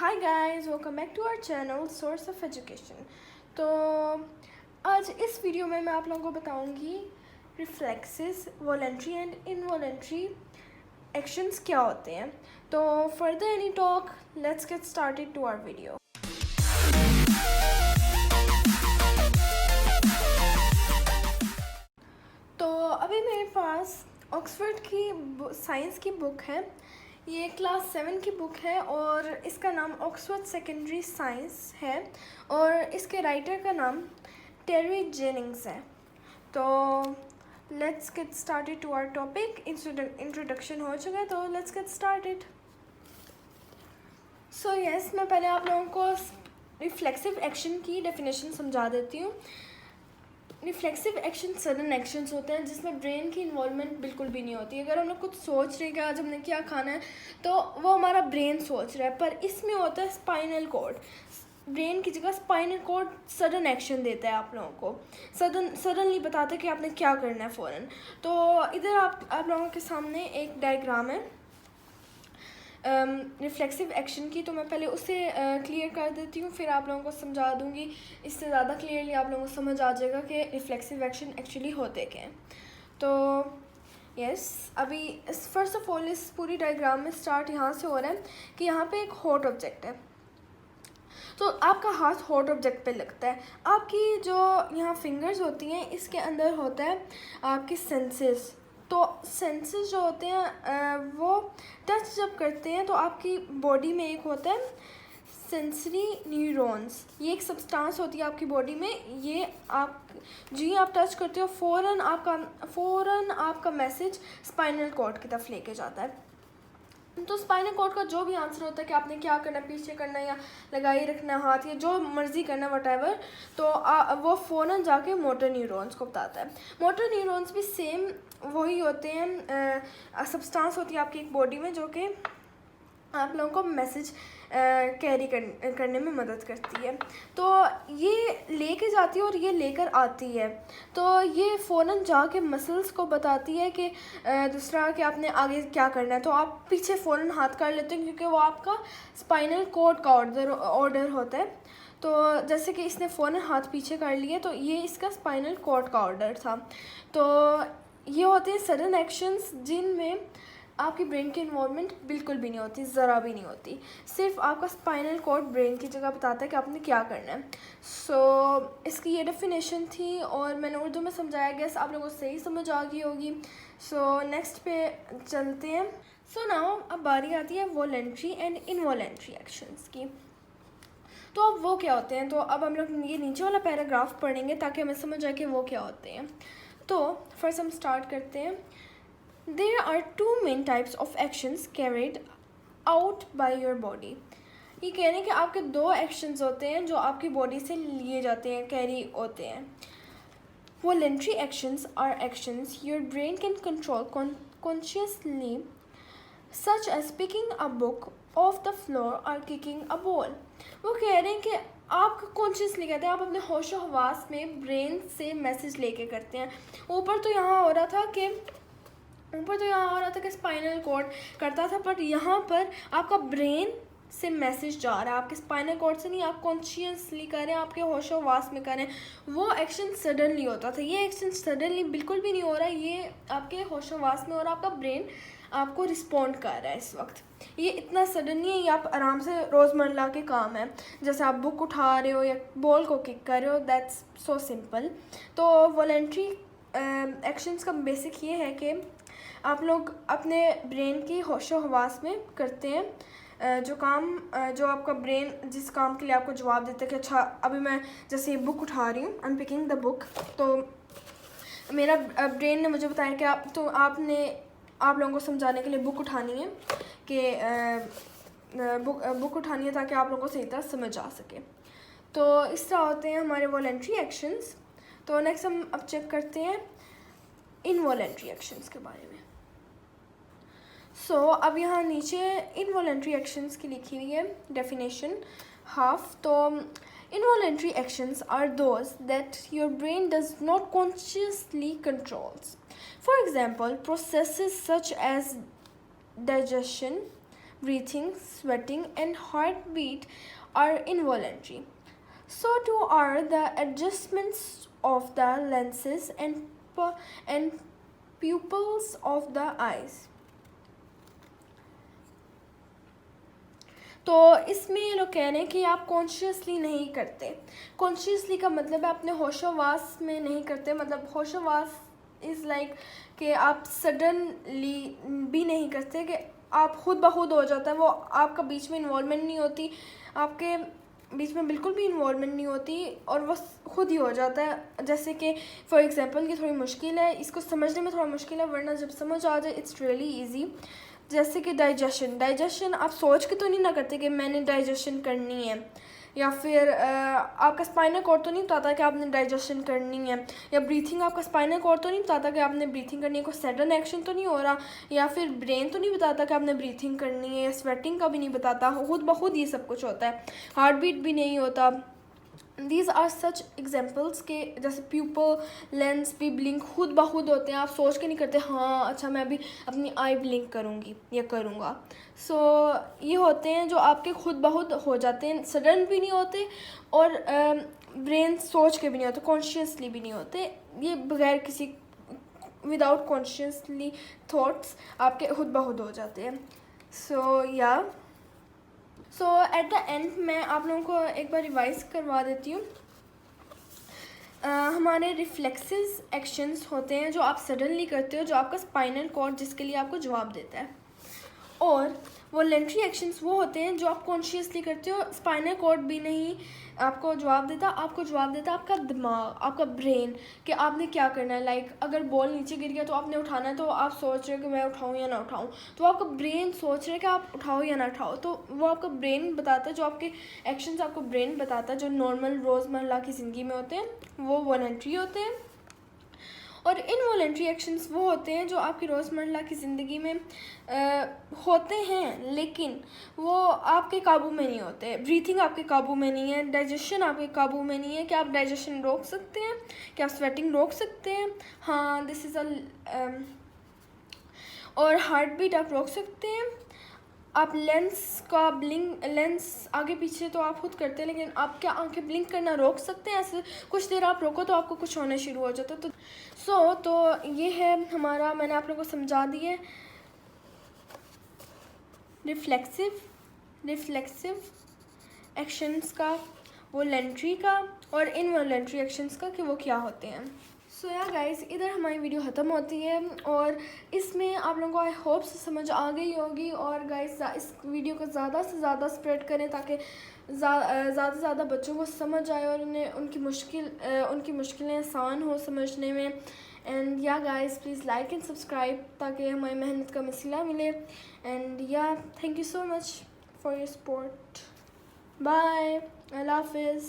Hi guys, welcome back to our channel source of education. तो आज इस video में मैं आप लोगों को बताऊंगी reflexes, voluntary and involuntary actions क्या होते हैं। तो further any talk, let's get started to our video. तो अभी मेरे पास ऑक्सफोर्ड की साइंस की बुक है। ये क्लास 7 की बुक है और इसका नाम ऑक्सफोर्ड सेकेंडरी साइंस है और इसके राइटर का नाम टेरी जेनिंग्स है। तो let's get started to our topic. Introduction हो चुका है, तो let's get started. So yes, मैं पहले आप लोगों को रिफ्लेक्सिव एक्शन की डेफिनेशन समझा देती हूँ। रिफ्लेक्सिव एक्शन सडन एक्शंस होते हैं जिसमें ब्रेन की इन्वॉल्वमेंट बिल्कुल भी नहीं होती। अगर हम लोग कुछ सोच रहे हैं कि आज हमने क्या खाना है, तो वो हमारा ब्रेन सोच रहा है, पर इसमें होता है स्पाइनल कॉर्ड। ब्रेन की जगह स्पाइनल कॉर्ड सडन एक्शन देता है, आप लोगों को सडनली बताता है कि आपने क्या करना है फ़ौरन। तो इधर आप लोगों के सामने एक डायग्राम है रिफ्लेक्सिव एक्शन की। तो मैं पहले उसे क्लियर कर देती हूँ, फिर आप लोगों को समझा दूँगी। इससे ज़्यादा क्लियरली आप लोगों को समझ आ जाएगा कि रिफ्लेक्सिव एक्शन एक्चुअली होते क्या हैं। तो यस, अभी फर्स्ट ऑफ ऑल इस पूरी डायग्राम में स्टार्ट यहाँ से हो रहा है कि यहाँ पे एक हॉट ऑब्जेक्ट है। तो आपका हाथ हॉट ऑब्जेक्ट पे लगता है। आपकी जो यहाँ फिंगर्स होती हैं, इसके अंदर होता है आपकी सेंसेस। तो सेंसेस जो होते हैं वो टच जब करते हैं तो आपकी बॉडी में एक होता है सेंसरी न्यूरॉन्स। ये एक सब्सटेंस होती है आपकी बॉडी में। ये आप जी आप टच करते हो, फ़ौरन आपका मैसेज स्पाइनल कॉर्ड की तरफ लेके जाता है। तो स्पाइनल कॉर्ड का जो भी आंसर होता है कि आपने क्या करना है, पीछे करना है या लगाई रखना है हाथ, या जो मर्जी करना है व्हाटएवर, तो वो फ़ौरन जाके मोटर न्यूरॉन्स को बताता है। मोटर न्यूरॉन्स भी सेम वही होते हैं, सब्सटेंस होती है आपकी एक बॉडी में जो कि आप लोगों को मैसेज कैरी करने में मदद करती है। तो ये लेके जाती है और ये लेकर आती है। तो ये फ़ौरन जाके मसल्स को बताती है कि दूसरा कि आपने आगे क्या करना है। तो आप पीछे फ़ौरन हाथ कर लेते हैं क्योंकि वो आपका स्पाइनल कॉर्ड का ऑर्डर होता है। तो जैसे कि इसने फ़ौरन हाथ पीछे कर लिए, तो ये इसका स्पाइनल कॉर्ड का ऑर्डर था। तो ये होते हैं सडन एक्शंस जिनमें आपकी ब्रेन की इन्वॉल्वमेंट बिल्कुल भी नहीं होती, ज़रा भी नहीं होती। सिर्फ आपका स्पाइनल कॉर्ड ब्रेन की जगह बताता है कि आपने क्या करना है। सो इसकी ये डेफिनेशन थी और मैंने उर्दू में समझाया, गया आप लोगों को सही समझ आ गई होगी। सो नेक्स्ट पे चलते हैं। सो नाउ अब बारी आती है वॉलेंट्री एंड इनवॉलेंट्री एक्शंस की। तो अब वो क्या होते हैं, तो अब हम लोग ये नीचे वाला पैराग्राफ पढ़ेंगे ताकि हमें समझ आए कि वो क्या होते हैं। तो फर्स्ट हम स्टार्ट करते हैं। There are two main types of actions carried out by your body. ये कह रहे हैं कि आपके दो एक्शंस होते हैं जो आपकी बॉडी से लिए जाते हैं, कैरी होते हैं। Voluntary actions are actions your brain can control consciously, such as picking a book off the floor or kicking a ball. वो कह रहे हैं कि आप कॉन्शियसली कहते हैं, आप अपने होशो हवास में ब्रेन से मैसेज लेके करते हैं। ऊपर तो यहाँ हो रहा था कि स्पाइनल कॉर्ड करता था, बट यहाँ पर आपका ब्रेन से मैसेज जा रहा है, आपके स्पाइनल कॉर्ड से नहीं। आप कॉन्शियसली कर रहे हैं, आपके होशो हवास में कर रहे हैं। वो एक्शन सडनली होता था, ये एक्शन सडनली बिल्कुल भी नहीं हो रहा है। ये आपके होशो हवास में और आपका ब्रेन आपको रिस्पॉन्ड कर रहा है इस वक्त। ये इतना सडन नहीं है, ये आप आराम से रोज़मर्रा के काम है, जैसे आप बुक उठा रहे हो या बॉल को किक कर रहे हो, दैट्स सो सिंपल। तो वॉलेंट्री एक्शंस का बेसिक ये है कि आप लोग अपने ब्रेन की होशो हवास में करते हैं जो आपका ब्रेन जिस काम के लिए आपको जवाब देता है कि अच्छा अभी मैं जैसे ये बुक उठा रही हूँ, I am picking the book, तो मेरा ब्रेन ने मुझे बताया कि आप लोगों को समझाने के लिए बुक उठानी है कि बुक उठानी है ताकि आप लोगों को सही तरह समझ आ सके। तो इस तरह होते हैं हमारे वॉलेंट्री एक्शंस। तो नेक्स्ट हम अब चेक करते हैं इनवॉलेंट्री एक्शंस के बारे में। सो अब यहाँ नीचे इनवॉलेंट्री एक्शंस की लिखी हुई है डेफिनेशन हाफ। तो involuntary actions are those that your brain does not consciously controls. For example processes such as digestion, breathing, sweating, and heartbeat are involuntary. So too are the adjustments of the lenses and pupils of the eyes. तो इसमें ये लोग कह रहे हैं कि आप consciously नहीं करते. कॉन्शियसली का मतलब है अपने होशोवास में नहीं करते. मतलब होशोवास इज़ लाइक कि आप सडनली भी नहीं करते, कि आप खुद ब खुद हो जाता है. वो आपका बीच में इन्वॉल्वमेंट नहीं होती, आपके बीच में बिल्कुल भी इन्वॉल्वमेंट नहीं होती, और वो खुद ही हो जाता है. जैसे कि फॉर एग्जांपल कि थोड़ी मुश्किल है, इसको समझने में थोड़ा मुश्किल है, वरना जब समझ आ जाए इट्स रियली इजी. जैसे कि डाइजेशन आप सोच के तो नहीं ना करते कि मैंने डाइजेशन करनी है, या फिर आपका स्पाइनल कॉर्ड तो नहीं बताता कि आपने डाइजेशन करनी है, या ब्रीथिंग आपका स्पाइनल कॉर्ड तो नहीं बताता कि आपने ब्रीथिंग करनी है. कोई सडन एक्शन तो नहीं हो रहा, या फिर ब्रेन तो नहीं बताता कि आपने ब्रीथिंग करनी है, या स्वेटिंग का भी नहीं बताता. खुद ब खुद ये सब कुछ होता है. हार्ट बीट भी नहीं होता. दीज आर सच एग्जाम्पल्स के जैसे प्यूपल, लेंस भी ब्लिंक खुद ब खुद होते हैं. आप सोच के नहीं करते हाँ अच्छा मैं अभी अपनी आई ब्लिंक करूँगी या करूँगा. सो ये होते हैं जो आपके खुद ब खुद हो जाते हैं, सडन भी नहीं होते, और ब्रेन सोच के भी नहीं होते, कॉन्शियसली भी नहीं होते. ये बगैर किसी विदाउट कॉन्शियसली थॉट्स आपके खुद ब खुद हो जाते हैं. सो एट द एंड मैं आप लोगों को एक बार रिवाइज करवा देती हूँ. हमारे रिफ्लेक्सेस एक्शंस होते हैं जो आप सडनली करते हो, जो आपका स्पाइनल कॉर्ड जिसके लिए आपको जवाब देता है. और वॉलंटरी एक्शंस वो होते हैं जो आप कॉन्शियसली करते हो. स्पाइनल कॉर्ड भी नहीं आपको जवाब देता, आपको जवाब देता आपका दिमाग, आपका ब्रेन, कि आपने क्या करना है. लाइक अगर बॉल नीचे गिर गया तो आपने उठाना है, तो आप सोच रहे हो कि मैं उठाऊं या ना उठाऊं, तो आपका ब्रेन सोच रहा है कि आप उठाओ या ना उठाओ. तो वो आपका ब्रेन बताता है, जो आपके एक्शंस आपको ब्रेन बताता है, जो नॉर्मल रोज़मर्रा की ज़िंदगी में होते हैं वो वॉलंटरी होते हैं. और इनवॉलंटरी एक्शंस वो होते हैं जो आपकी रोज़मर्रा की ज़िंदगी में होते हैं, लेकिन वो आपके काबू में नहीं होते. ब्रीथिंग आपके काबू में नहीं है, डाइजेशन आपके काबू में नहीं है. क्या आप डाइजेशन रोक सकते हैं? क्या आप स्वेटिंग रोक सकते हैं? हाँ, दिस इज़ और हार्ट बीट आप रोक सकते हैं. आप लेंस आगे पीछे तो आप खुद करते हैं, लेकिन आप क्या आंखें ब्लिंक करना रोक सकते हैं? ऐसे कुछ देर आप रोको तो आपको कुछ होना शुरू हो जाता है. तो ये है हमारा, मैंने आप लोगों को समझा दिए रिफ्लेक्सिव एक्शंस का, वॉलंटरी का और इनवॉलंटरी एक्शंस का, कि वो क्या होते हैं. सो या गाइस, इधर हमारी वीडियो ख़त्म होती है, और इसमें आप लोगों को आई होप समझ आ गई होगी. और गाइस इस वीडियो को ज़्यादा से ज़्यादा स्प्रेड करें ताकि ज़्यादा से ज़्यादा बच्चों को समझ आए और उन्हें उनकी मुश्किलें आसान हो समझने में. एंड या guys please like and subscribe ताकि हमारी मेहनत का मसीला मिले. एंड या thank you so much for your support. Bye, अल्लाह हाफिज़.